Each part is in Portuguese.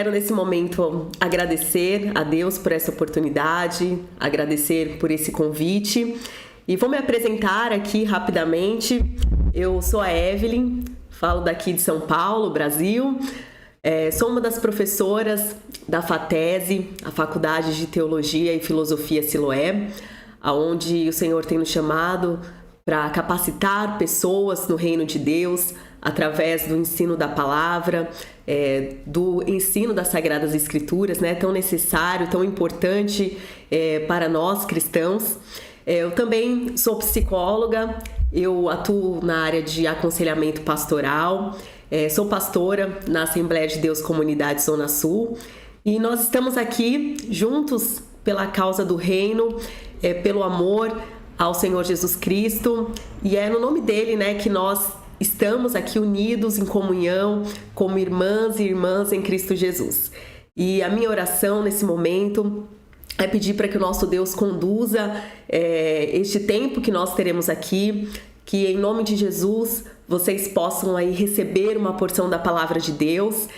quero nesse momento agradecer a Deus por essa oportunidade, agradecer por esse convite e vou me apresentar aqui rapidamente. Eu sou a Evelyn, falo daqui de São Paulo, Brasil. Sou uma das professoras da FATESE, a Faculdade de Teologia e Filosofia Siloé, onde o Senhor tem nos chamado para capacitar pessoas no reino de Deus através do ensino da palavra, do ensino das Sagradas Escrituras, né, tão necessário, tão importante para nós cristãos. Eu também sou psicóloga, eu atuo na área de aconselhamento pastoral, sou pastora na Assembleia de Deus Comunidade Zona Sul e nós estamos aqui juntos pela causa do reino, pelo amor ao Senhor Jesus Cristo, e é no nome dele, né, que nós estamos aqui unidos em comunhão como irmãs e irmãs em Cristo Jesus. E a minha oração nesse momento é pedir para que o nosso Deus conduza este tempo que nós teremos aqui, que em nome de Jesus vocês possam aí receber uma porção da palavra de Deus,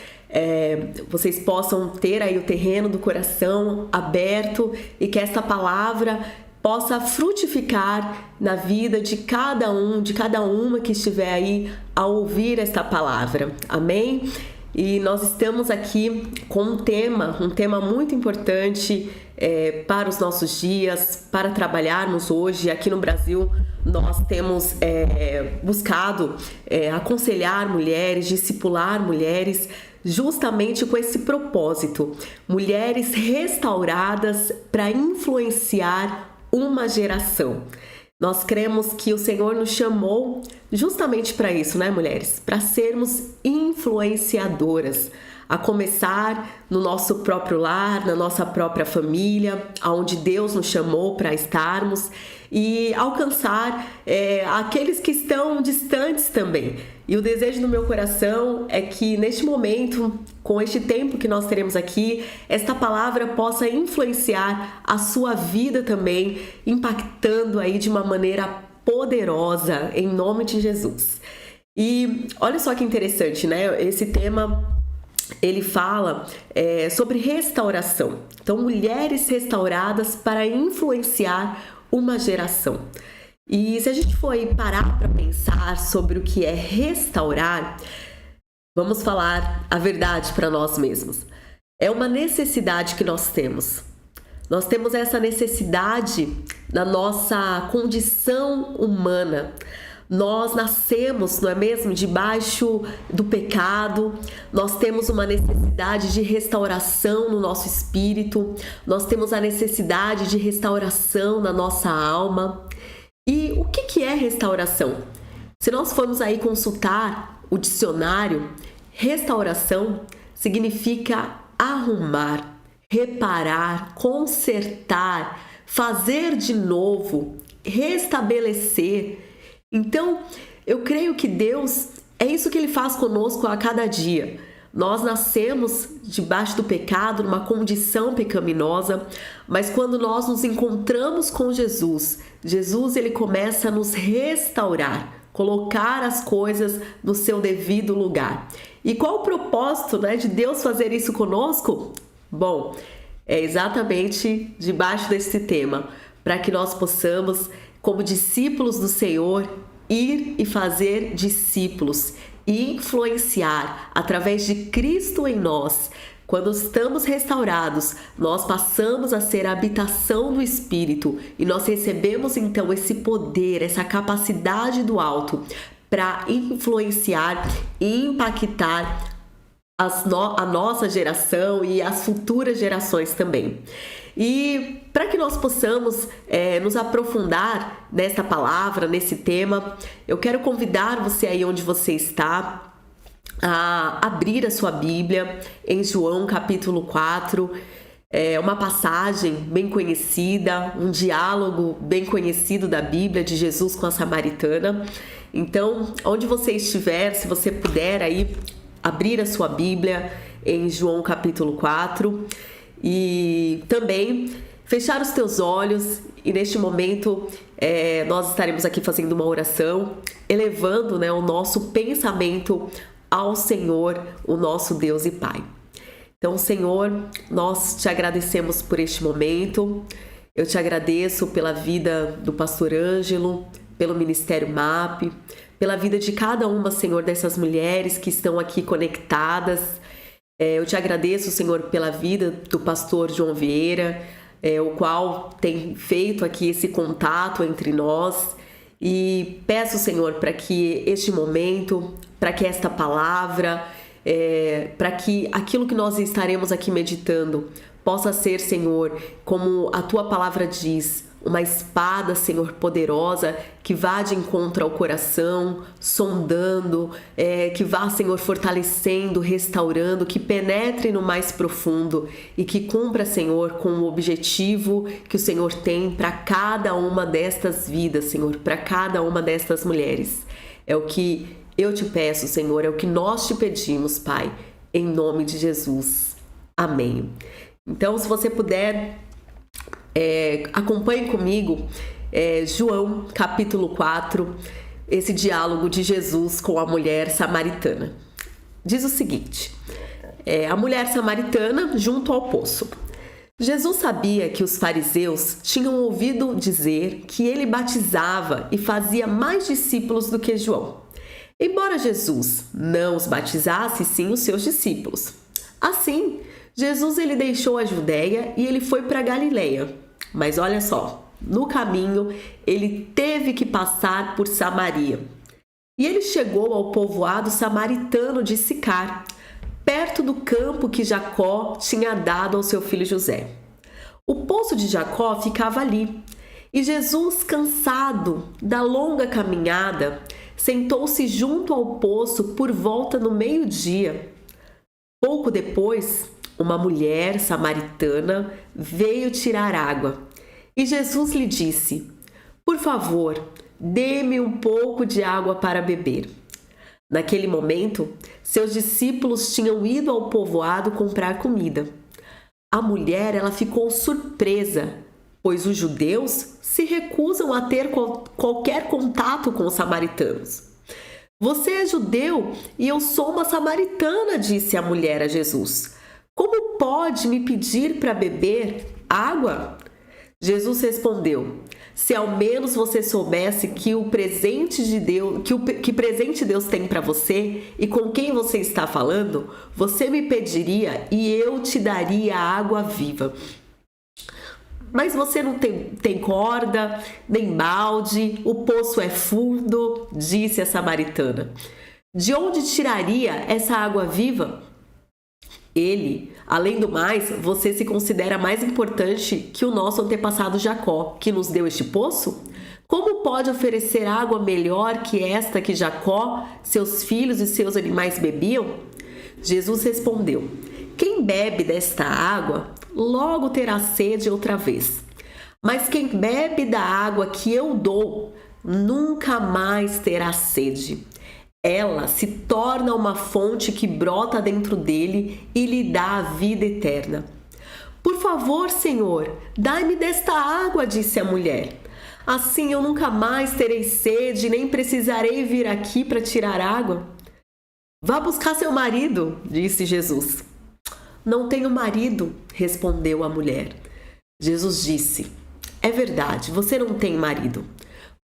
vocês possam ter aí o terreno do coração aberto e que esta palavra possa frutificar na vida de cada um, de cada uma que estiver aí a ouvir esta palavra. Amém? E nós estamos aqui com um tema muito importante para os nossos dias, para trabalharmos hoje. Aqui no Brasil, nós temos buscado aconselhar mulheres, discipular mulheres, justamente com esse propósito. Mulheres restauradas para influenciar uma geração. Nós cremos que o Senhor nos chamou justamente para isso, né, mulheres? Para sermos influenciadoras, a começar no nosso próprio lar, na nossa própria família, aonde Deus nos chamou para estarmos e alcançar aqueles que estão distantes também. E o desejo do meu coração é que neste momento, com este tempo que nós teremos aqui, esta palavra possa influenciar a sua vida também, impactando aí de uma maneira poderosa, em nome de Jesus. E olha só que interessante, né? Esse tema, ele fala sobre restauração. Então, mulheres restauradas para influenciar uma geração. E se a gente for aí parar para pensar sobre o que é restaurar, vamos falar a verdade para nós mesmos. É uma necessidade que nós temos. Nós temos essa necessidade na nossa condição humana. Nós nascemos, não é mesmo, debaixo do pecado. Nós temos uma necessidade de restauração no nosso espírito. Nós temos a necessidade de restauração na nossa alma. E o que é restauração? Se nós formos aí consultar o dicionário, restauração significa arrumar, reparar, consertar, fazer de novo, restabelecer. Então, eu creio que Deus, é isso que Ele faz conosco a cada dia. Nós nascemos debaixo do pecado, numa condição pecaminosa, mas quando nós nos encontramos com Jesus, Ele começa a nos restaurar, colocar as coisas no seu devido lugar. E qual o propósito, né, de Deus fazer isso conosco? Bom, é exatamente debaixo desse tema, para que nós possamos, como discípulos do Senhor, ir e fazer discípulos e influenciar através de Cristo em nós. Quando estamos restaurados, nós passamos a ser a habitação do Espírito e nós recebemos então esse poder, essa capacidade do alto para influenciar e impactar a nossa geração e as futuras gerações também. E para que nós possamos nos aprofundar nesta palavra, nesse tema, eu quero convidar você aí onde você está a abrir a sua Bíblia em João capítulo 4. É uma passagem bem conhecida, um diálogo bem conhecido da Bíblia de Jesus com a samaritana. Então, onde você estiver, se você puder aí abrir a sua Bíblia em João capítulo 4 e também fechar os teus olhos e neste momento nós estaremos aqui fazendo uma oração, elevando, né, o nosso pensamento ao Senhor, o nosso Deus e Pai. Então, Senhor, nós te agradecemos por este momento. Eu te agradeço pela vida do pastor Ângelo, pelo Ministério MAP, pela vida de cada uma, Senhor, dessas mulheres que estão aqui conectadas. Eu te agradeço, Senhor, pela vida do pastor João Vieira, o qual tem feito aqui esse contato entre nós. E peço, Senhor, para que este momento, para que esta palavra, para que aquilo que nós estaremos aqui meditando possa ser, Senhor, como a Tua palavra diz, uma espada, Senhor, poderosa, que vá de encontro ao coração, sondando, que vá, Senhor, fortalecendo, restaurando, que penetre no mais profundo e que cumpra, Senhor, com o objetivo que o Senhor tem para cada uma destas vidas, Senhor, para cada uma destas mulheres. É o que eu te peço, Senhor, é o que nós te pedimos, Pai, em nome de Jesus. Amém. Então, se você puder, acompanhe comigo João capítulo 4, esse diálogo de Jesus com a mulher samaritana. Diz o seguinte: a mulher samaritana junto ao poço. Jesus sabia que os fariseus tinham ouvido dizer que ele batizava e fazia mais discípulos do que João, embora Jesus não os batizasse, sim os seus discípulos. Assim, Jesus ele deixou a Judéia e ele foi para Galileia. Mas olha só, no caminho ele teve que passar por Samaria. E ele chegou ao povoado samaritano de Sicar, perto do campo que Jacó tinha dado ao seu filho José. O poço de Jacó ficava ali. E Jesus, cansado da longa caminhada, sentou-se junto ao poço por volta do meio-dia. Pouco depois, uma mulher samaritana veio tirar água. E Jesus lhe disse: "Por favor, dê-me um pouco de água para beber." Naquele momento, seus discípulos tinham ido ao povoado comprar comida. A mulher, ela ficou surpresa, pois os judeus se recusam a ter qualquer contato com os samaritanos. "Você é judeu e eu sou uma samaritana", disse a mulher a Jesus. "Como pode me pedir para beber água?" Jesus respondeu: "Se ao menos você soubesse que o presente de Deus, que presente Deus tem para você e com quem você está falando, você me pediria e eu te daria água viva. Mas você não tem corda, nem balde, o poço é fundo", disse a samaritana. "De onde tiraria essa água viva? Ele, além do mais, você se considera mais importante que o nosso antepassado Jacó, que nos deu este poço? Como pode oferecer água melhor que esta que Jacó, seus filhos e seus animais bebiam?" Jesus respondeu: "Quem bebe desta água, logo terá sede outra vez. Mas quem bebe da água que eu dou, nunca mais terá sede. Ela se torna uma fonte que brota dentro dele e lhe dá a vida eterna." "Por favor, Senhor, dai-me desta água", disse a mulher. "Assim eu nunca mais terei sede, nem precisarei vir aqui para tirar água." "Vá buscar seu marido", disse Jesus. "Não tenho marido", respondeu a mulher. Jesus disse: "É verdade, você não tem marido,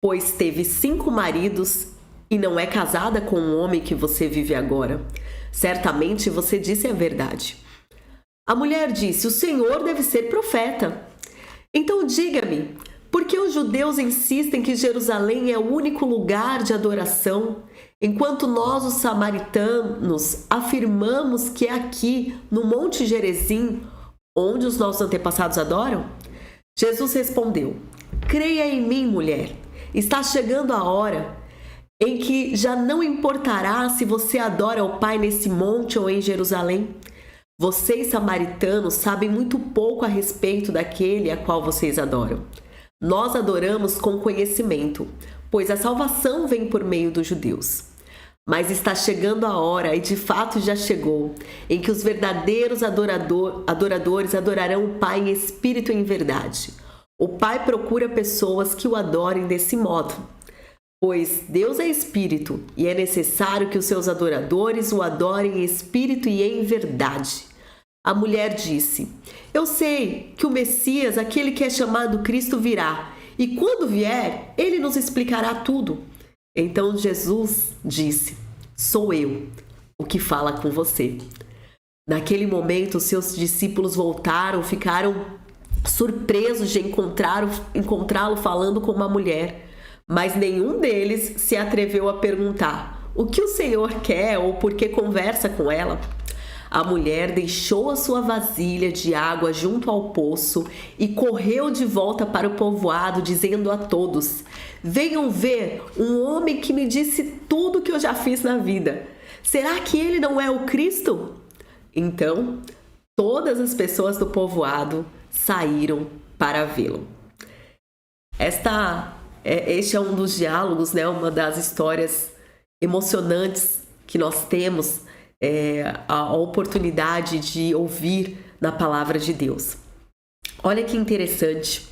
pois teve 5 maridos e não é casada com o homem que você vive agora. Certamente você disse a verdade." A mulher disse: "O Senhor deve ser profeta. Então diga-me, por que os judeus insistem que Jerusalém é o único lugar de adoração, enquanto nós, os samaritanos, afirmamos que é aqui, no Monte Gerizim, onde os nossos antepassados adoram?" Jesus respondeu: "Creia em mim, mulher. Está chegando a hora em que já não importará se você adora o Pai nesse monte ou em Jerusalém. Vocês, samaritanos, sabem muito pouco a respeito daquele a qual vocês adoram. Nós adoramos com conhecimento, pois a salvação vem por meio dos judeus. Mas está chegando a hora, e de fato já chegou, em que os verdadeiros adoradores adorarão o Pai em espírito e em verdade. O Pai procura pessoas que o adorem desse modo. Pois Deus é espírito e é necessário que os seus adoradores o adorem em espírito e em verdade. A mulher disse: Eu sei que o Messias, aquele que é chamado Cristo, virá, e quando vier, ele nos explicará tudo. Então Jesus disse: Sou eu, o que fala com você. Naquele momento, seus discípulos voltaram, ficaram surpresos de encontrá-lo falando com uma mulher, mas nenhum deles se atreveu a perguntar: O que o Senhor quer ou por que conversa com ela? A mulher deixou a sua vasilha de água junto ao poço e correu de volta para o povoado, dizendo a todos: Venham ver um homem que me disse tudo que eu já fiz na vida. Será que ele não é o Cristo? Então, todas as pessoas do povoado saíram para vê-lo. Este é um dos diálogos, né? Uma das histórias emocionantes que nós temos, a oportunidade de ouvir na palavra de Deus. Olha que interessante.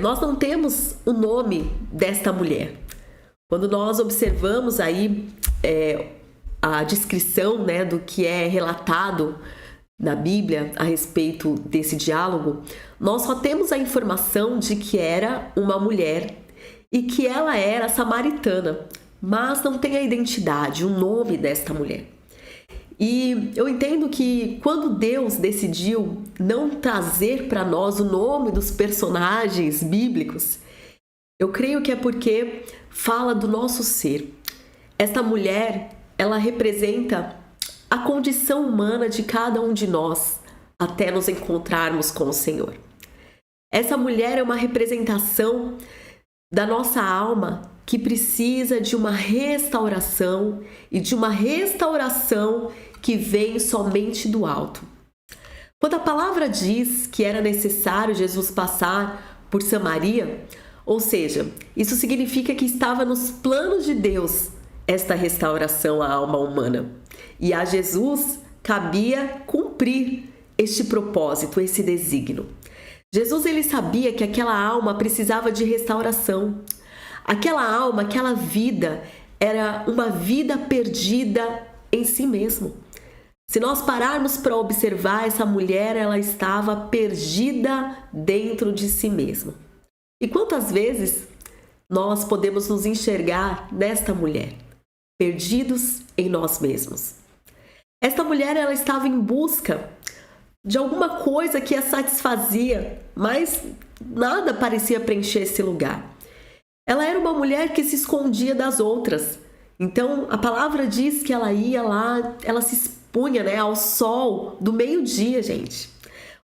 Nós não temos o nome desta mulher. Quando nós observamos aí a descrição, né, do que é relatado na Bíblia a respeito desse diálogo, nós só temos a informação de que era uma mulher e que ela era samaritana, mas não tem a identidade, o nome desta mulher. E eu entendo que quando Deus decidiu não trazer para nós o nome dos personagens bíblicos, eu creio que é porque fala do nosso ser. Esta mulher, ela representa a condição humana de cada um de nós até nos encontrarmos com o Senhor. Essa mulher é uma representação da nossa alma que precisa de uma restauração e de uma restauração que vem somente do alto. Quando a palavra diz que era necessário Jesus passar por Samaria, ou seja, isso significa que estava nos planos de Deus esta restauração à alma humana. E a Jesus cabia cumprir este propósito, esse desígnio. Jesus, ele sabia que aquela alma precisava de restauração. Aquela alma, aquela vida, era uma vida perdida em si mesmo. Se nós pararmos para observar, essa mulher, ela estava perdida dentro de si mesma. E quantas vezes nós podemos nos enxergar nesta mulher, perdidos em nós mesmos? Esta mulher, ela estava em busca de alguma coisa que a satisfazia, mas nada parecia preencher esse lugar. Ela era uma mulher que se escondia das outras. Então, a palavra diz que ela ia lá, ela se expunha, né, ao sol do meio-dia, gente.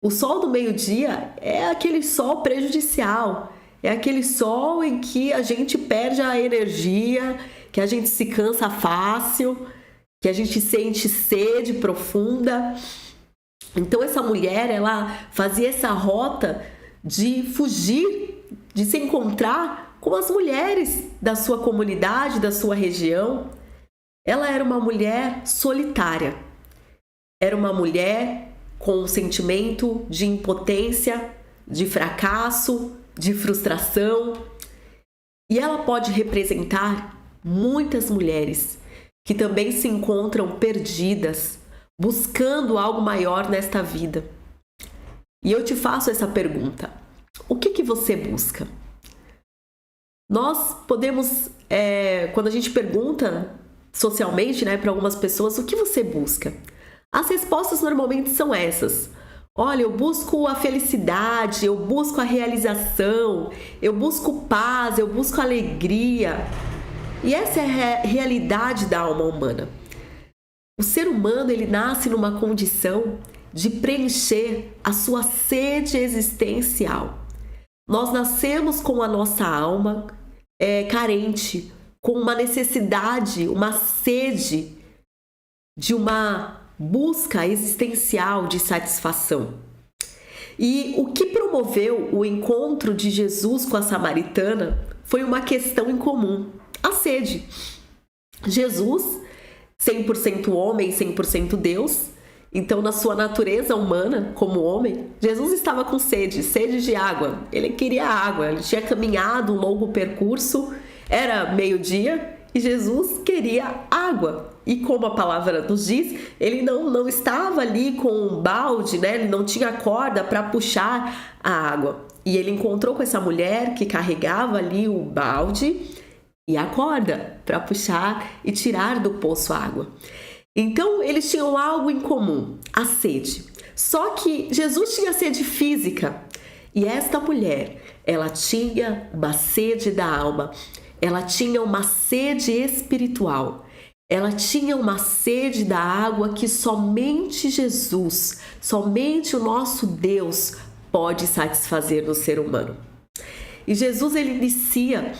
O sol do meio-dia é aquele sol prejudicial. É aquele sol em que a gente perde a energia, que a gente se cansa fácil, que a gente sente sede profunda. Então essa mulher, ela fazia essa rota de fugir, de se encontrar com as mulheres da sua comunidade, da sua região. Ela era uma mulher solitária. Era uma mulher com um sentimento de impotência, de fracasso, de frustração. E ela pode representar muitas mulheres que também se encontram perdidas, buscando algo maior nesta vida. E eu te faço essa pergunta: o que você busca? Nós podemos, quando a gente pergunta socialmente, né, para algumas pessoas, o que você busca? As respostas normalmente são essas: olha, eu busco a felicidade, eu busco a realização, eu busco paz, eu busco alegria. E essa é a realidade da alma humana. O ser humano, ele nasce numa condição de preencher a sua sede existencial. Nós nascemos com a nossa alma carente, com uma necessidade, uma sede de uma busca existencial de satisfação. E o que promoveu o encontro de Jesus com a samaritana foi uma questão em comum: a sede. Jesus, 100% homem, 100% Deus, então na sua natureza humana, como homem, Jesus estava com sede de água. Ele queria água, ele tinha caminhado um longo percurso, era meio-dia, e Jesus queria água. E como a palavra nos diz, ele não estava ali com um balde, né? Ele não tinha corda para puxar a água. E ele encontrou com essa mulher que carregava ali o balde e a corda para puxar e tirar do poço água. Então, eles tinham algo em comum, a sede. Só que Jesus tinha sede física e esta mulher, ela tinha uma sede da alma, ela tinha uma sede espiritual, ela tinha uma sede da água que somente Jesus, somente o nosso Deus pode satisfazer no ser humano. E Jesus, ele inicia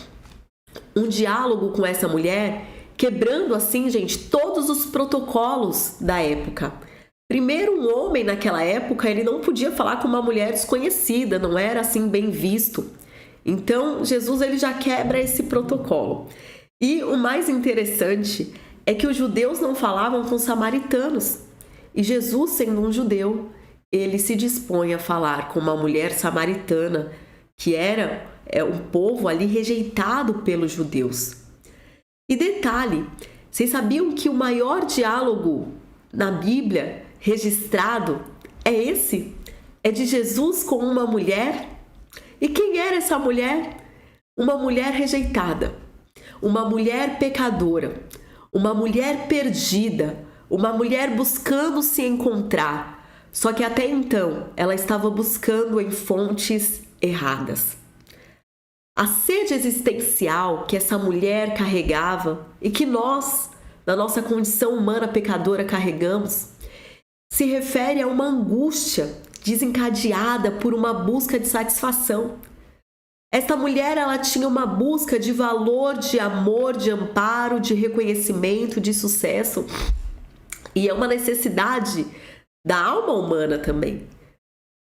um diálogo com essa mulher, quebrando assim, gente, todos os protocolos da época. Primeiro, um homem naquela época, ele não podia falar com uma mulher desconhecida, não era assim bem visto. Então, Jesus, ele já quebra esse protocolo. E o mais interessante é que os judeus não falavam com os samaritanos. E Jesus, sendo um judeu, ele se dispõe a falar com uma mulher samaritana, que era um povo ali rejeitado pelos judeus. E detalhe, vocês sabiam que o maior diálogo na Bíblia registrado é esse? É de Jesus com uma mulher? E quem era essa mulher? Uma mulher rejeitada, uma mulher pecadora, uma mulher perdida, uma mulher buscando se encontrar. Só que até então ela estava buscando em fontes erradas. A sede existencial que essa mulher carregava e que nós, na nossa condição humana pecadora, carregamos, se refere a uma angústia desencadeada por uma busca de satisfação. Esta mulher, ela tinha uma busca de valor, de amor, de amparo, de reconhecimento, de sucesso. E é uma necessidade da alma humana também.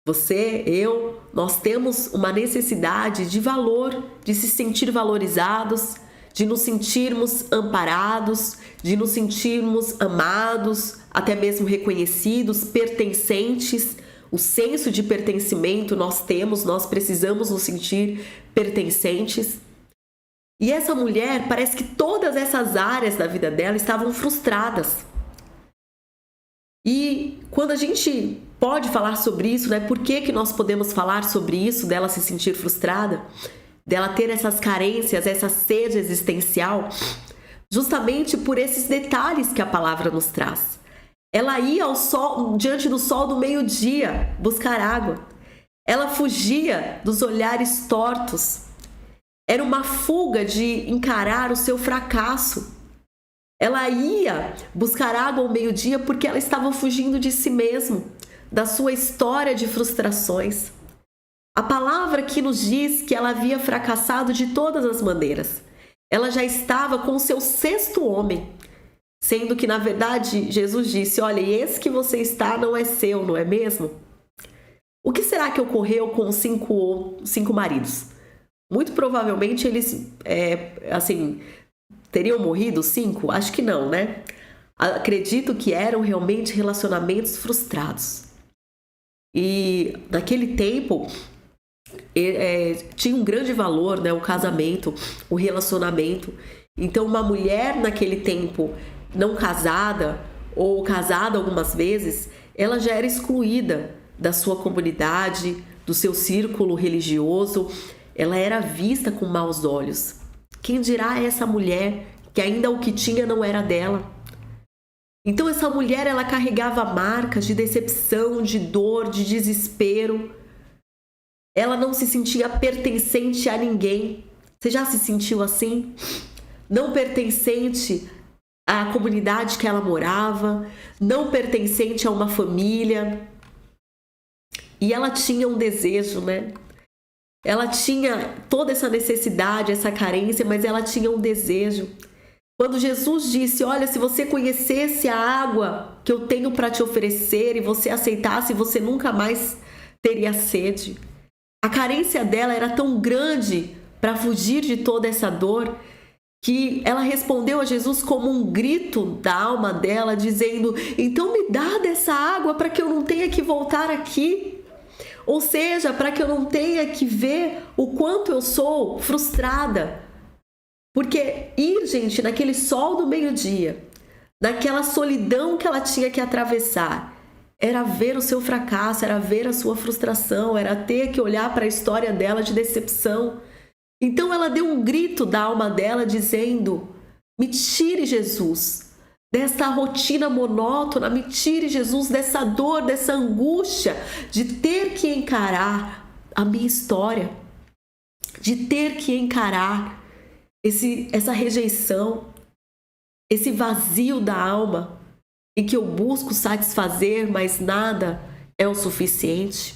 Você, eu, nós temos uma necessidade de valor, de se sentir valorizados, de nos sentirmos amparados, de nos sentirmos amados, até mesmo reconhecidos, pertencentes. O senso de pertencimento nós temos, nós precisamos nos sentir pertencentes. E essa mulher, parece que todas essas áreas da vida dela estavam frustradas. E quando a gente pode falar sobre isso, né? Por que nós podemos falar sobre isso, dela se sentir frustrada, dela ter essas carências, essa sede existencial? Justamente por esses detalhes que a palavra nos traz. Ela ia ao sol, diante do sol do meio-dia buscar água. Ela fugia dos olhares tortos. Era uma fuga de encarar o seu fracasso. Ela ia buscar água ao meio-dia porque ela estava fugindo de si mesma, da sua história de frustrações. A palavra que nos diz que ela havia fracassado de todas as maneiras. Ela já estava com o seu sexto homem, sendo que, na verdade, Jesus disse: olha, esse que você está não é seu, não é mesmo? O que será que ocorreu com os cinco maridos? Muito provavelmente eles, teriam morrido 5? Acho que não, né? Acredito que eram realmente relacionamentos frustrados. E naquele tempo tinha um grande valor, né? O casamento, o relacionamento. Então, uma mulher naquele tempo não casada ou casada algumas vezes, ela já era excluída da sua comunidade, do seu círculo religioso. Ela era vista com maus olhos. Quem dirá essa mulher que ainda o que tinha não era dela? Então essa mulher, ela carregava marcas de decepção, de dor, de desespero. Ela não se sentia pertencente a ninguém. Você já se sentiu assim? Não pertencente à comunidade que ela morava, não pertencente a uma família. E ela tinha um desejo, né? Ela tinha toda essa necessidade, essa carência, mas ela tinha um desejo. Quando Jesus disse: olha, se você conhecesse a água que eu tenho para te oferecer e você aceitasse, você nunca mais teria sede. A carência dela era tão grande para fugir de toda essa dor que ela respondeu a Jesus como um grito da alma dela, dizendo: então me dá dessa água para que eu não tenha que voltar aqui. Ou seja, para que eu não tenha que ver o quanto eu sou frustrada, Porque ir, gente, naquele sol do meio-dia, naquela solidão que ela tinha que atravessar, era ver o seu fracasso, era ver a sua frustração, era ter que olhar para a história dela de decepção. Então ela deu um grito da alma dela dizendo: me tire, Jesus, dessa rotina monótona, me tire, Jesus, dessa dor, dessa angústia de ter que encarar a minha história, de ter que encarar essa rejeição, esse vazio da alma em que eu busco satisfazer, mas nada é o suficiente.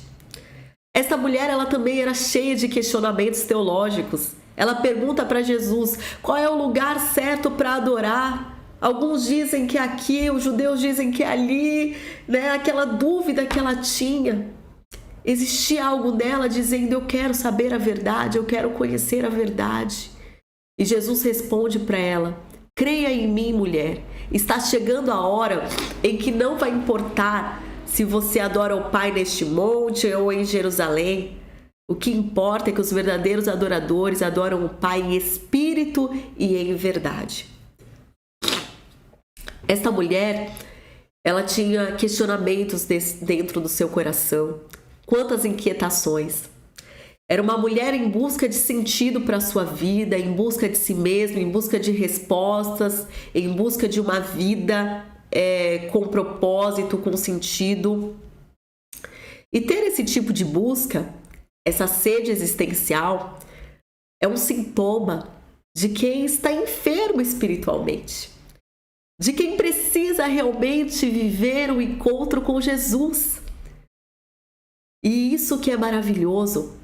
Essa mulher, ela também era cheia de questionamentos teológicos. Ela pergunta para Jesus qual é o lugar certo para adorar. Alguns dizem que é aqui, os judeus dizem que é ali, né? Aquela dúvida que ela tinha. Existia algo nela dizendo: eu quero saber a verdade, eu quero conhecer a verdade. E Jesus responde para ela: creia em mim, mulher. Está chegando a hora em que não vai importar se você adora o Pai neste monte ou em Jerusalém. O que importa é que os verdadeiros adoradores adoram o Pai em espírito e em verdade. Esta mulher, ela tinha questionamentos dentro do seu coração. Quantas inquietações. Era uma mulher em busca de sentido para a sua vida, em busca de si mesma, em busca de respostas, em busca de uma vida com propósito, com sentido. E ter esse tipo de busca, essa sede existencial, é um sintoma de quem está enfermo espiritualmente, de quem precisa realmente viver o encontro com Jesus. E isso que é maravilhoso,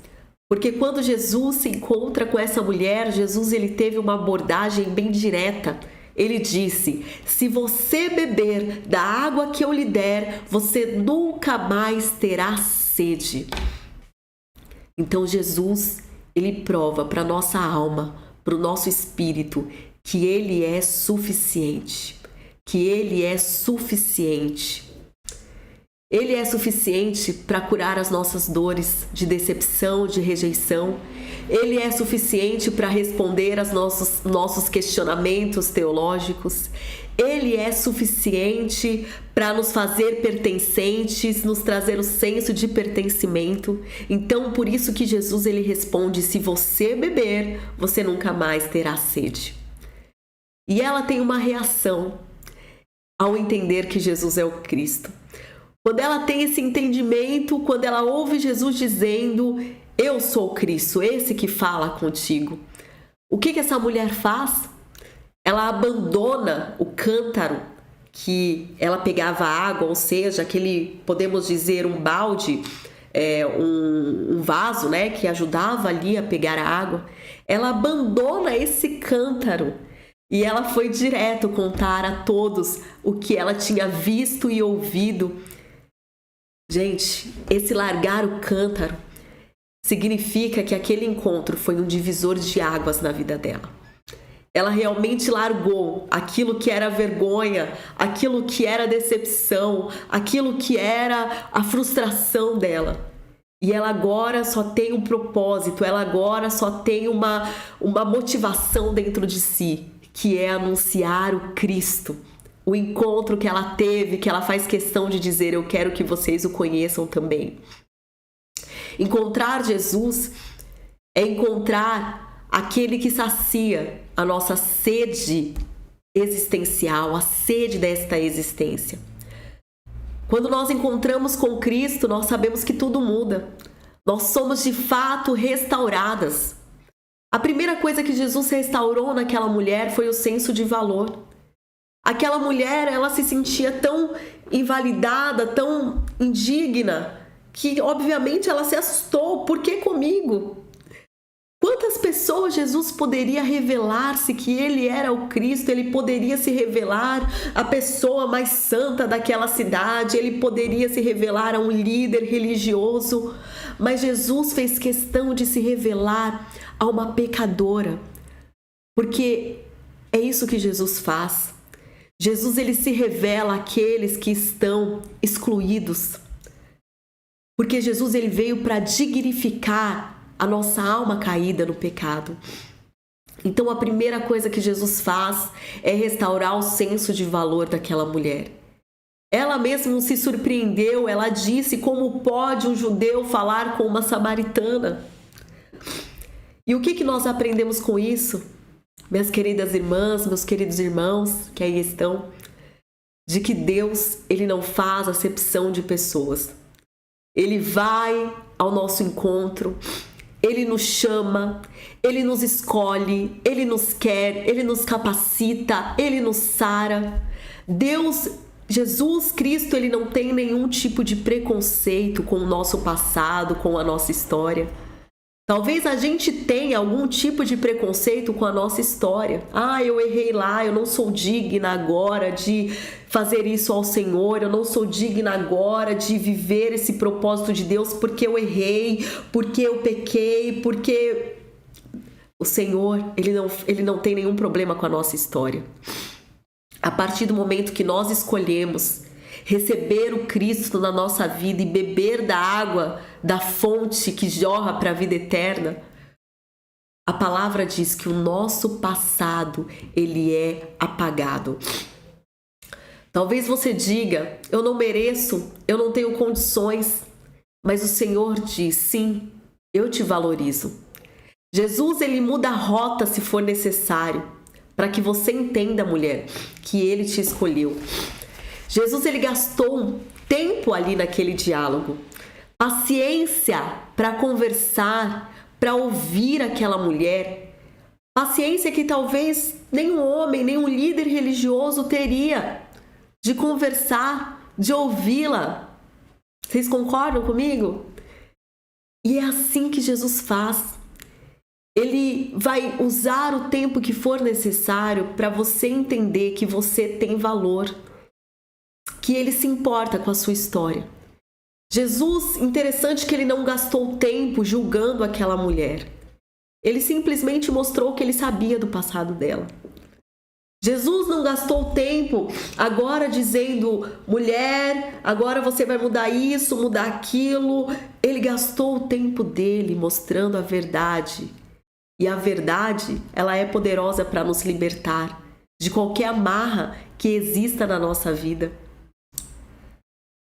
porque quando Jesus se encontra com essa mulher, Jesus ele teve uma abordagem bem direta. Ele disse: se você beber da água que eu lhe der, você nunca mais terá sede. Então Jesus, ele prova para nossa alma, para o nosso espírito, que ele é suficiente, que ele é suficiente. Ele é suficiente para curar as nossas dores de decepção, de rejeição. Ele é suficiente para responder aos nossos questionamentos teológicos. Ele é suficiente para nos fazer pertencentes, nos trazer o senso de pertencimento. Então, por isso que Jesus ele responde: se você beber, você nunca mais terá sede. E ela tem uma reação ao entender que Jesus é o Cristo. Quando ela tem esse entendimento, quando ela ouve Jesus dizendo: eu sou o Cristo, esse que fala contigo. O que essa mulher faz? Ela abandona o cântaro que ela pegava água, ou seja, aquele, podemos dizer, um balde, um vaso, né, que ajudava ali a pegar a água. Ela abandona esse cântaro e ela foi direto contar a todos o que ela tinha visto e ouvido. Gente, esse largar o cântaro significa que aquele encontro foi um divisor de águas na vida dela. Ela realmente largou aquilo que era vergonha, aquilo que era decepção, aquilo que era a frustração dela. E ela agora só tem um propósito, ela agora só tem uma motivação dentro de si, que é anunciar o Cristo. O encontro que ela teve, que ela faz questão de dizer: eu quero que vocês o conheçam também. Encontrar Jesus é encontrar aquele que sacia a nossa sede existencial, a sede desta existência. Quando nós encontramos com Cristo, nós sabemos que tudo muda. Nós somos de fato restauradas. A primeira coisa que Jesus restaurou naquela mulher foi o senso de valor. Aquela mulher, ela se sentia tão invalidada, tão indigna, que obviamente ela se assustou. Por que comigo? Quantas pessoas Jesus poderia revelar-se que ele era o Cristo? Ele poderia se revelar a pessoa mais santa daquela cidade, ele poderia se revelar a um líder religioso, mas Jesus fez questão de se revelar a uma pecadora, porque é isso que Jesus faz. Jesus ele se revela àqueles que estão excluídos, porque Jesus ele veio para dignificar a nossa alma caída no pecado. Então a primeira coisa que Jesus faz é restaurar o senso de valor daquela mulher. Ela mesma se surpreendeu, ela disse: como pode um judeu falar com uma samaritana? E o que nós aprendemos com isso? Minhas queridas irmãs, meus queridos irmãos que aí estão, de que Deus, Ele não faz acepção de pessoas. Ele vai ao nosso encontro, Ele nos chama, Ele nos escolhe, Ele nos quer, Ele nos capacita, Ele nos sara. Jesus Cristo, Ele não tem nenhum tipo de preconceito com o nosso passado, com a nossa história. Talvez a gente tenha algum tipo de preconceito com a nossa história. Eu errei lá, eu não sou digna agora de fazer isso ao Senhor, eu não sou digna agora de viver esse propósito de Deus porque eu errei, porque eu pequei, porque o Senhor, Ele não tem nenhum problema com a nossa história. A partir do momento que nós escolhemos receber o Cristo na nossa vida e beber da água, da fonte que jorra para a vida eterna, a palavra diz que o nosso passado, ele é apagado. Talvez você diga: eu não mereço, eu não tenho condições, mas o Senhor diz: sim, eu te valorizo. Jesus, ele muda a rota se for necessário, para que você entenda, mulher, que ele te escolheu. Jesus, ele gastou um tempo ali naquele diálogo, paciência para conversar, para ouvir aquela mulher, paciência que talvez nenhum homem, nenhum líder religioso teria, de conversar, de ouvi-la. Vocês concordam comigo? E é assim que Jesus faz. Ele vai usar o tempo que for necessário para você entender que você tem valor, que ele se importa com a sua história. Jesus, interessante que ele não gastou tempo julgando aquela mulher. Ele simplesmente mostrou que ele sabia do passado dela. Jesus não gastou tempo agora dizendo: mulher, agora você vai mudar isso, mudar aquilo. Ele gastou o tempo dele mostrando a verdade. E a verdade, ela é poderosa para nos libertar de qualquer amarra que exista na nossa vida.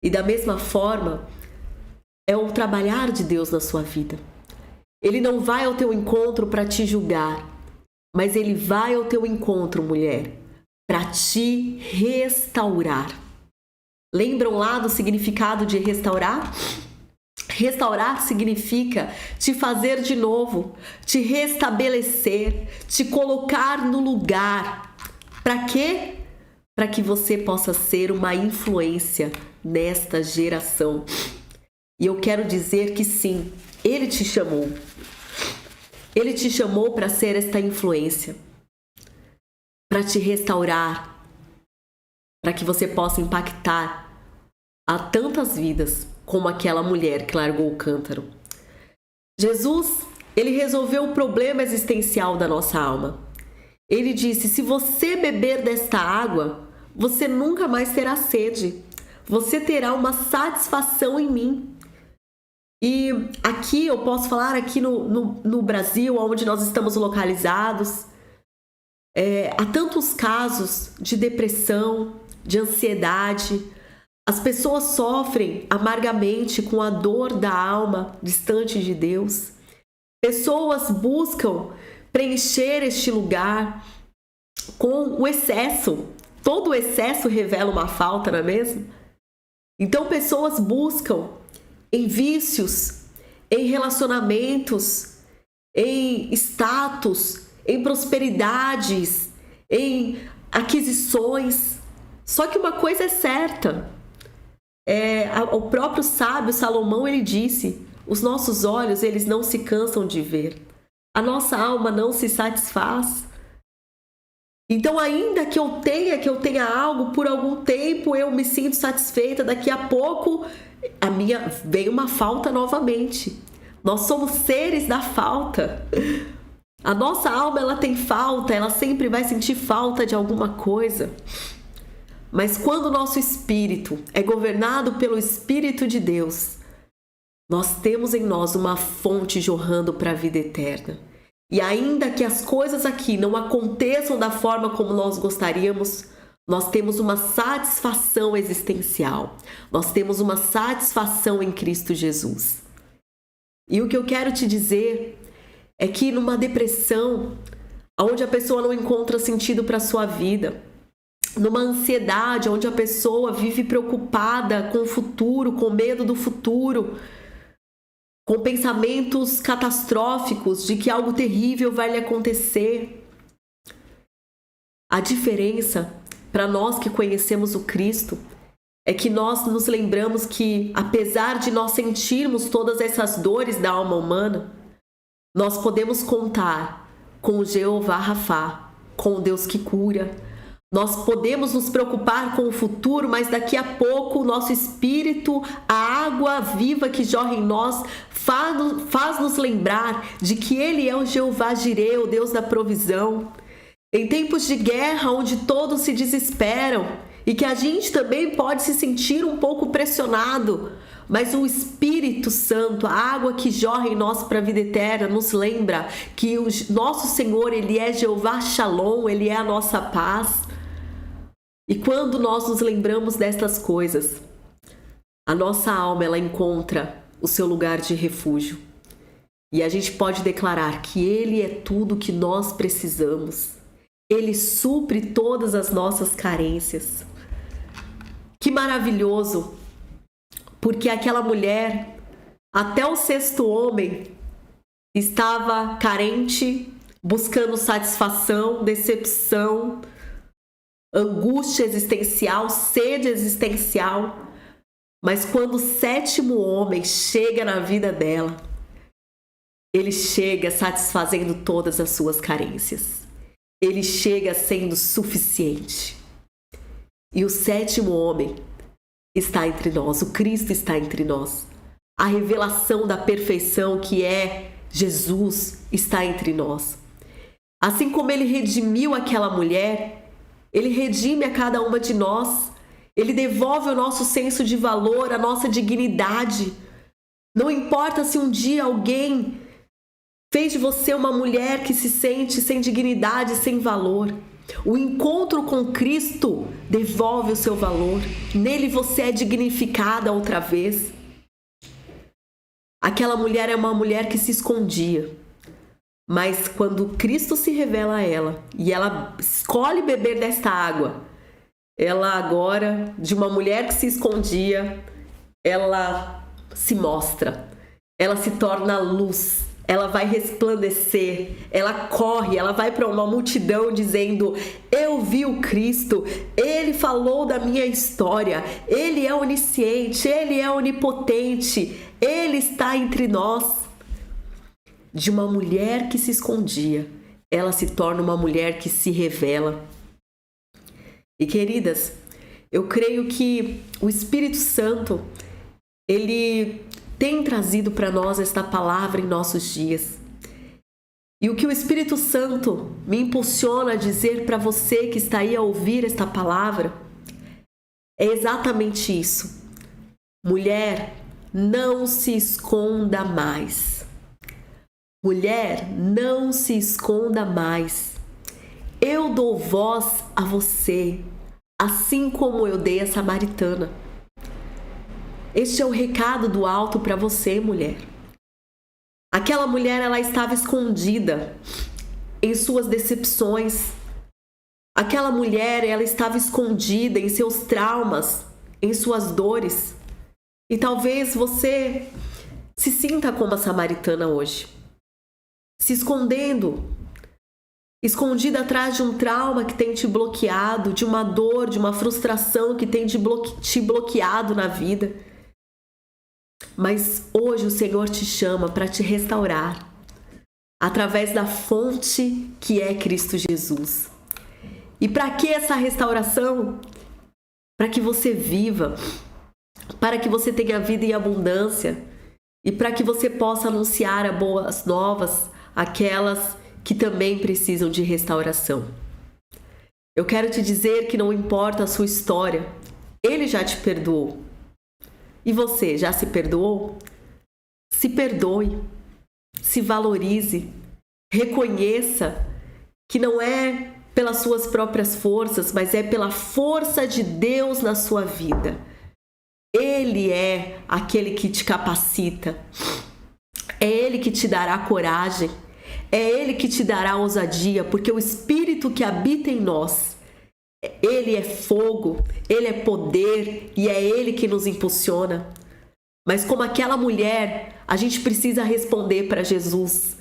E da mesma forma, é o trabalhar de Deus na sua vida. Ele não vai ao teu encontro para te julgar, mas ele vai ao teu encontro, mulher, para te restaurar. Lembram lá do significado de restaurar? Restaurar significa te fazer de novo, te restabelecer, te colocar no lugar. Para quê? Para que você possa ser uma influência nesta geração. E eu quero dizer que sim, Ele te chamou. Ele te chamou para ser esta influência, para te restaurar, para que você possa impactar a tantas vidas como aquela mulher que largou o cântaro. Jesus, ele resolveu o problema existencial da nossa alma. Ele disse: se você beber desta água, você nunca mais terá sede. Você terá uma satisfação em mim. E aqui, eu posso falar aqui no Brasil, onde nós estamos localizados, há tantos casos de depressão, de ansiedade. As pessoas sofrem amargamente com a dor da alma distante de Deus. Pessoas buscam preencher este lugar com o excesso. Todo o excesso revela uma falta, não é mesmo? Então, pessoas buscam em vícios, em relacionamentos, em status, em prosperidades, em aquisições. Só que uma coisa é certa. O próprio sábio Salomão, ele disse: os nossos olhos, eles não se cansam de ver. A nossa alma não se satisfaz. Então, ainda que eu tenha algo por algum tempo, eu me sinto satisfeita. Daqui a pouco, vem uma falta novamente. Nós somos seres da falta. A nossa alma, ela tem falta, ela sempre vai sentir falta de alguma coisa. Mas quando o nosso espírito é governado pelo Espírito de Deus, nós temos em nós uma fonte jorrando para a vida eterna. E ainda que as coisas aqui não aconteçam da forma como nós gostaríamos, nós temos uma satisfação existencial. Nós temos uma satisfação em Cristo Jesus. E o que eu quero te dizer é que numa depressão, onde a pessoa não encontra sentido para a sua vida, numa ansiedade, onde a pessoa vive preocupada com o futuro, com medo do futuro, com pensamentos catastróficos de que algo terrível vai lhe acontecer. A diferença para nós que conhecemos o Cristo é que nós nos lembramos que, apesar de nós sentirmos todas essas dores da alma humana, nós podemos contar com o Jeová Rafá, com o Deus que cura. Nós podemos nos preocupar com o futuro, mas daqui a pouco o nosso espírito, a água viva que jorra em nós, faz-nos lembrar de que Ele é o Jeová Jireh, o Deus da provisão. Em tempos de guerra, onde todos se desesperam e que a gente também pode se sentir um pouco pressionado, mas o Espírito Santo, a água que jorra em nós para a vida eterna, nos lembra que o nosso Senhor, Ele é Jeová Shalom, Ele é a nossa paz. E quando nós nos lembramos destas coisas, a nossa alma ela encontra o seu lugar de refúgio. E a gente pode declarar que Ele é tudo que nós precisamos. Ele supre todas as nossas carências. Que maravilhoso! Porque aquela mulher, até o sexto homem, estava carente, buscando satisfação, decepção, angústia existencial, sede existencial. Mas quando o sétimo homem chega na vida dela, ele chega satisfazendo todas as suas carências. Ele chega sendo suficiente. E o sétimo homem está entre nós, o Cristo está entre nós. A revelação da perfeição que é Jesus está entre nós. Assim como Ele redimiu aquela mulher, Ele redime a cada uma de nós. Ele devolve o nosso senso de valor, a nossa dignidade. Não importa se um dia alguém fez de você uma mulher que se sente sem dignidade, sem valor. O encontro com Cristo devolve o seu valor. Nele você é dignificada outra vez. Aquela mulher é uma mulher que se escondia. Mas quando Cristo se revela a ela e ela escolhe beber desta água, ela agora, de uma mulher que se escondia, ela se mostra. Ela se torna luz. Ela vai resplandecer, ela corre, ela vai para uma multidão dizendo: eu vi o Cristo, Ele falou da minha história, Ele é onisciente, Ele é onipotente, Ele está entre nós. De uma mulher que se escondia, ela se torna uma mulher que se revela. E queridas, eu creio que o Espírito Santo, Ele tem trazido para nós esta palavra em nossos dias. E o que o Espírito Santo me impulsiona a dizer para você que está aí a ouvir esta palavra é exatamente isso. Mulher, não se esconda mais. Mulher, não se esconda mais. Eu dou voz a você, assim como eu dei a samaritana. Este é o recado do alto para você, mulher. Aquela mulher, ela estava escondida em suas decepções. Aquela mulher, ela estava escondida em seus traumas, em suas dores. E talvez você se sinta como a samaritana hoje, se escondida atrás de um trauma que tem te bloqueado, de uma dor, de uma frustração que tem te bloqueado na vida. Mas hoje o Senhor te chama para te restaurar através da fonte que é Cristo Jesus. E para que essa restauração? Para que você viva, para que você tenha vida em abundância e para que você possa anunciar as boas novas àquelas que também precisam de restauração. Eu quero te dizer que não importa a sua história, Ele já te perdoou. E você, já se perdoou? Se perdoe, se valorize, Reconheça que não é pelas suas próprias forças, mas é pela força de Deus na sua vida. Ele é aquele que te capacita. É Ele que te dará coragem. É Ele que te dará ousadia, porque o Espírito que habita em nós, Ele é fogo, Ele é poder e é Ele que nos impulsiona. Mas como aquela mulher, a gente precisa responder para Jesus.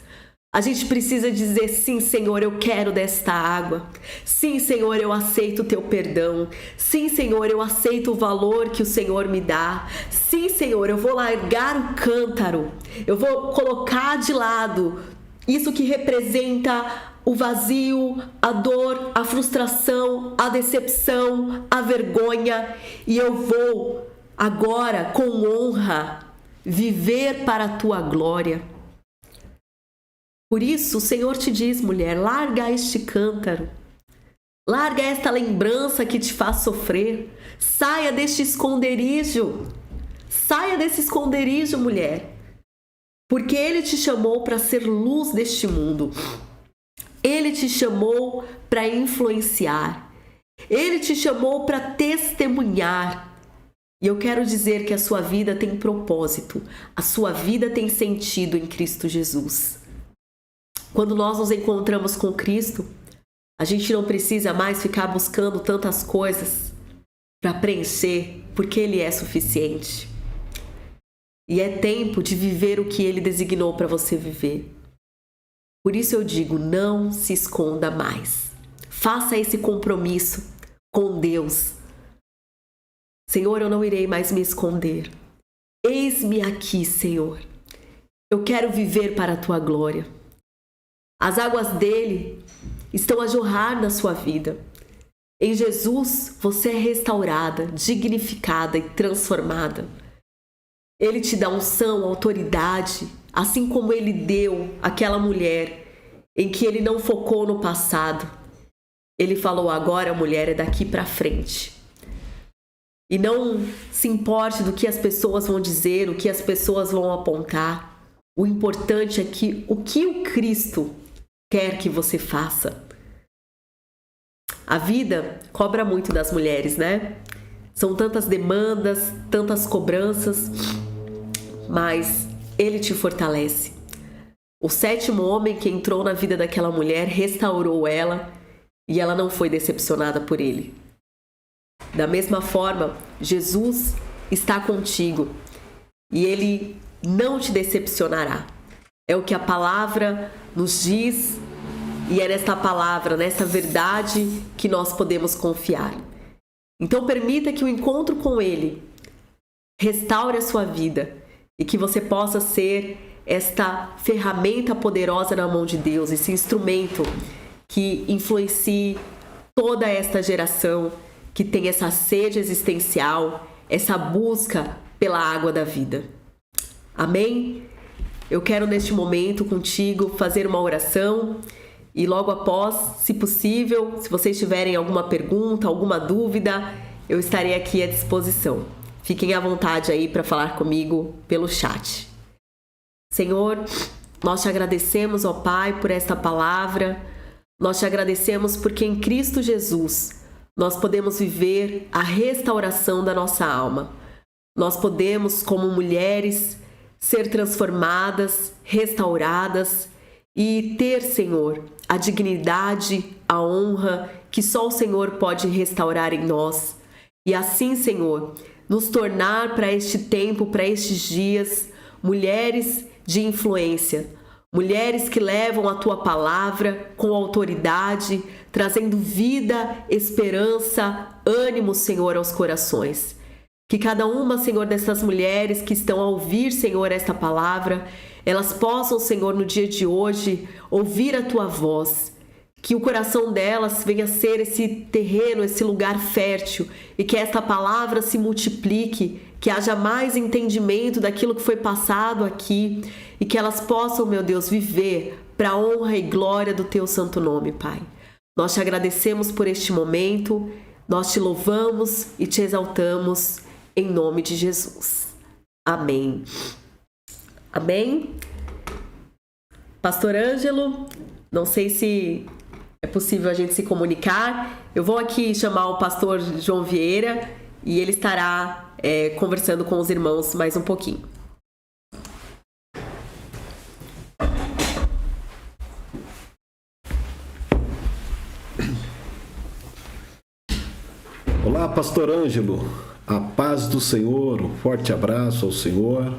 A gente precisa dizer: sim, Senhor, eu quero desta água. Sim, Senhor, eu aceito o teu perdão. Sim, Senhor, eu aceito o valor que o Senhor me dá. Sim, Senhor, eu vou largar o cântaro. Eu vou colocar de lado isso que representa o vazio, a dor, a frustração, a decepção, a vergonha. E eu vou agora, com honra, viver para a tua glória. Por isso, o Senhor te diz, mulher, larga este cântaro. Larga esta lembrança que te faz sofrer. Saia deste esconderijo. Saia desse esconderijo, mulher. Porque Ele te chamou para ser luz deste mundo. Ele te chamou para influenciar. Ele te chamou para testemunhar. E eu quero dizer que a sua vida tem propósito. A sua vida tem sentido em Cristo Jesus. Quando nós nos encontramos com Cristo, a gente não precisa mais ficar buscando tantas coisas para preencher, porque Ele é suficiente. E é tempo de viver o que Ele designou para você viver. Por isso eu digo, não se esconda mais. Faça esse compromisso com Deus. Senhor, eu não irei mais me esconder. Eis-me aqui, Senhor. Eu quero viver para a tua glória. As águas dele estão a jorrar na sua vida. Em Jesus, você é restaurada, dignificada e transformada. Ele te dá unção, autoridade, assim como ele deu àquela mulher em que ele não focou no passado. Ele falou: agora, mulher, é daqui para frente. E não se importe do que as pessoas vão dizer, o que as pessoas vão apontar. O importante é que o que o Cristo quer que você faça. A vida cobra muito das mulheres, né? São tantas demandas, tantas cobranças, mas Ele te fortalece. O 7º homem que entrou na vida daquela mulher restaurou ela e ela não foi decepcionada por ele. Da mesma forma, Jesus está contigo e Ele não te decepcionará. É o que a palavra nos diz e é nesta palavra, nesta verdade que nós podemos confiar. Então permita que o encontro com Ele restaure a sua vida e que você possa ser esta ferramenta poderosa na mão de Deus, esse instrumento que influencie toda esta geração que tem essa sede existencial, essa busca pela água da vida. Amém? Eu quero neste momento contigo fazer uma oração e logo após, se possível, se vocês tiverem alguma pergunta, alguma dúvida, eu estarei aqui à disposição. Fiquem à vontade aí para falar comigo pelo chat. Senhor, nós te agradecemos, ó Pai, por esta palavra. Nós te agradecemos porque em Cristo Jesus nós podemos viver a restauração da nossa alma. Nós podemos, como mulheres, ser transformadas, restauradas e ter, Senhor, a dignidade, a honra que só o Senhor pode restaurar em nós. E assim, Senhor, nos tornar para este tempo, para estes dias, mulheres de influência, mulheres que levam a tua palavra com autoridade, trazendo vida, esperança, ânimo, Senhor, aos corações. Que cada uma, Senhor, dessas mulheres que estão a ouvir, Senhor, esta palavra, elas possam, Senhor, no dia de hoje, ouvir a tua voz. Que o coração delas venha ser esse terreno, esse lugar fértil e que esta palavra se multiplique, que haja mais entendimento daquilo que foi passado aqui e que elas possam, meu Deus, viver para a honra e glória do teu santo nome, Pai. Nós te agradecemos por este momento, nós te louvamos e te exaltamos em nome de Jesus. Amém. Amém? Pastor Ângelo, não sei se é possível a gente se comunicar. Eu vou aqui chamar o pastor João Vieira e ele estará conversando com os irmãos mais um pouquinho. Olá, pastor Ângelo. A paz do Senhor, um forte abraço ao Senhor.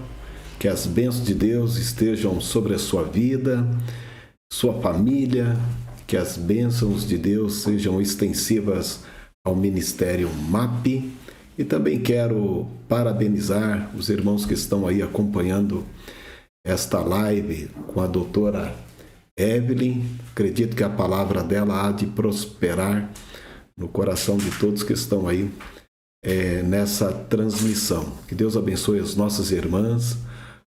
Que as bênçãos de Deus estejam sobre a sua vida, sua família, que as bênçãos de Deus sejam extensivas ao Ministério MAP. E também quero parabenizar os irmãos que estão aí acompanhando esta live com a doutora Evelyn. Acredito que a palavra dela há de prosperar no coração de todos que estão aí nessa transmissão. Que Deus abençoe as nossas irmãs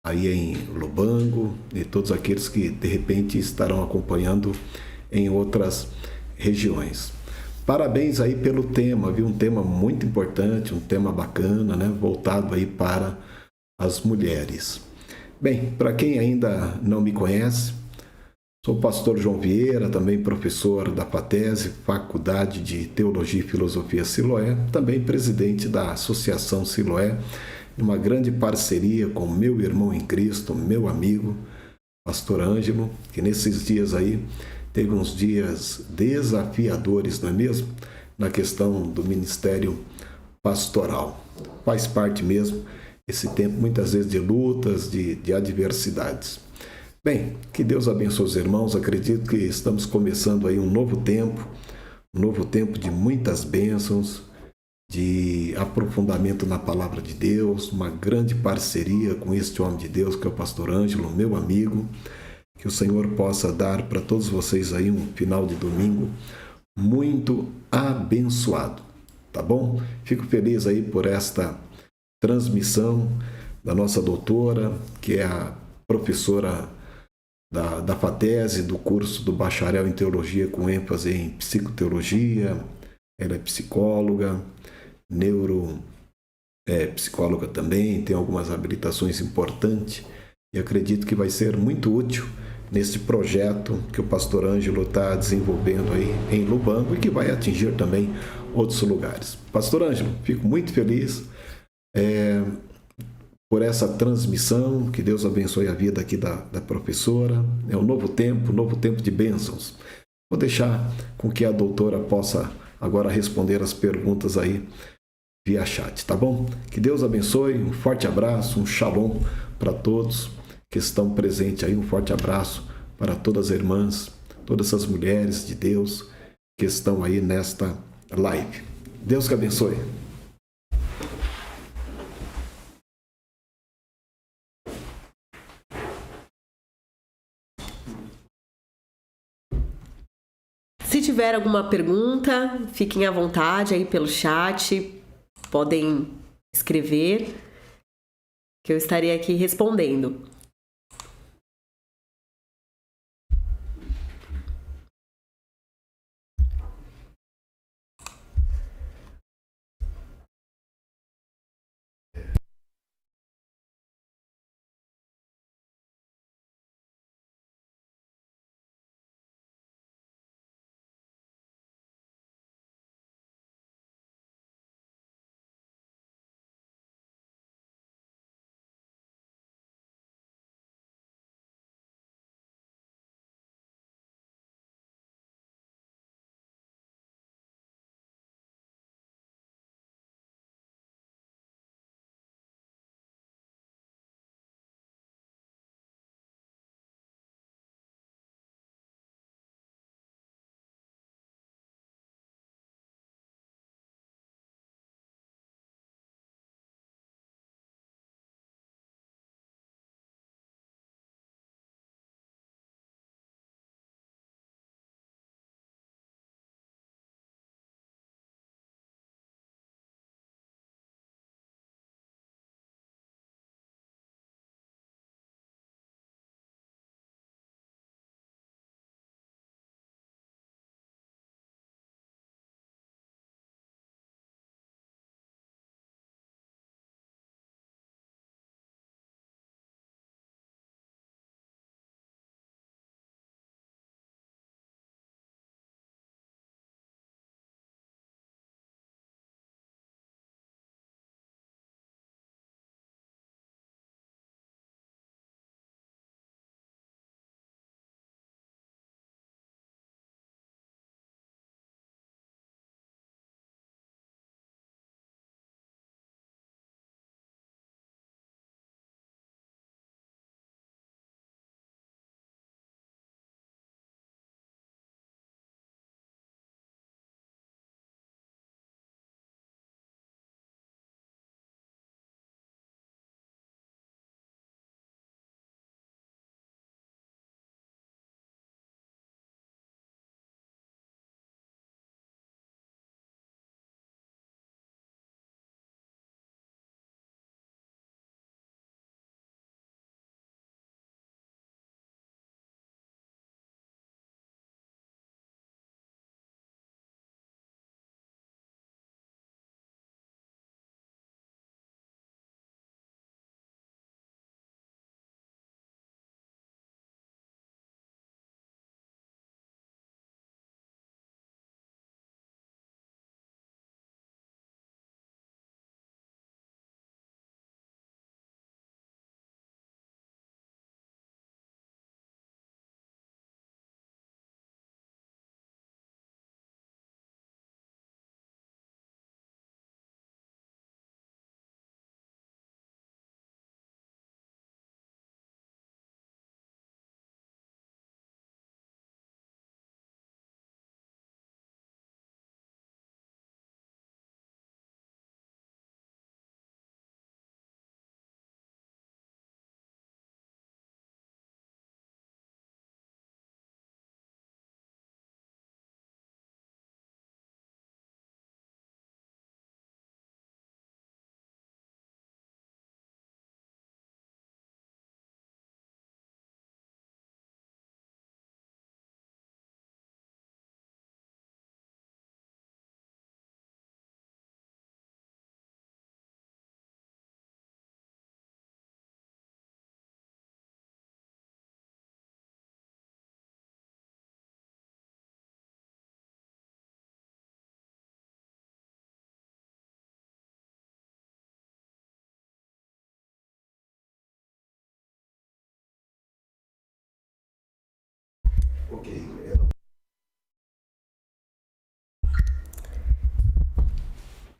aí em Lubango e todos aqueles que de repente estarão acompanhando em outras regiões. Parabéns aí pelo tema, viu? Um tema muito importante, um tema bacana, né? Voltado aí para as mulheres. Bem, para quem ainda não me conhece, sou o pastor João Vieira, também professor da FATESE, Faculdade de Teologia e Filosofia Siloé, também presidente da Associação Siloé, uma grande parceria com meu irmão em Cristo, meu amigo, pastor Ângelo, que nesses dias aí teve uns dias desafiadores, não é mesmo? Na questão do ministério pastoral. Faz parte mesmo esse tempo, muitas vezes, de lutas, de adversidades. Bem, que Deus abençoe os irmãos. Acredito que estamos começando aí um novo tempo de muitas bênçãos, de aprofundamento na palavra de Deus, uma grande parceria com este homem de Deus que é o pastor Ângelo, meu amigo. Que o Senhor possa dar para todos vocês aí um final de domingo muito abençoado, tá bom? Fico feliz aí por esta transmissão da nossa doutora, que é a professora da FATESE, do curso do bacharel em teologia com ênfase em psicoteologia. Ela é psicóloga, psicóloga também, tem algumas habilitações importantes e acredito que vai ser muito útil nesse projeto que o pastor Ângelo está desenvolvendo aí em Lubango e que vai atingir também outros lugares. Pastor Ângelo, fico muito feliz por essa transmissão, que Deus abençoe a vida aqui da professora. É um novo tempo de bênçãos. Vou deixar com que a doutora possa agora responder as perguntas aí via chat, tá bom? Que Deus abençoe, um forte abraço, um shalom para todos que estão presentes aí, um forte abraço para todas as irmãs, todas as mulheres de Deus que estão aí nesta live. Deus que abençoe. Se tiver alguma pergunta, fiquem à vontade aí pelo chat, podem escrever, que eu estarei aqui respondendo.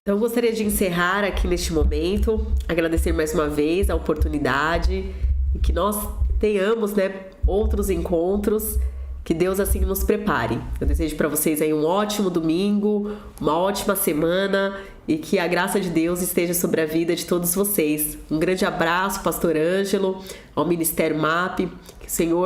Então, eu gostaria de encerrar aqui neste momento, agradecer mais uma vez a oportunidade e que nós tenhamos, outros encontros, que Deus assim nos prepare. Eu desejo para vocês aí um ótimo domingo, uma ótima semana e que a graça de Deus esteja sobre a vida de todos vocês. Um grande abraço, Pastor Ângelo, ao Ministério MAP, que o Senhor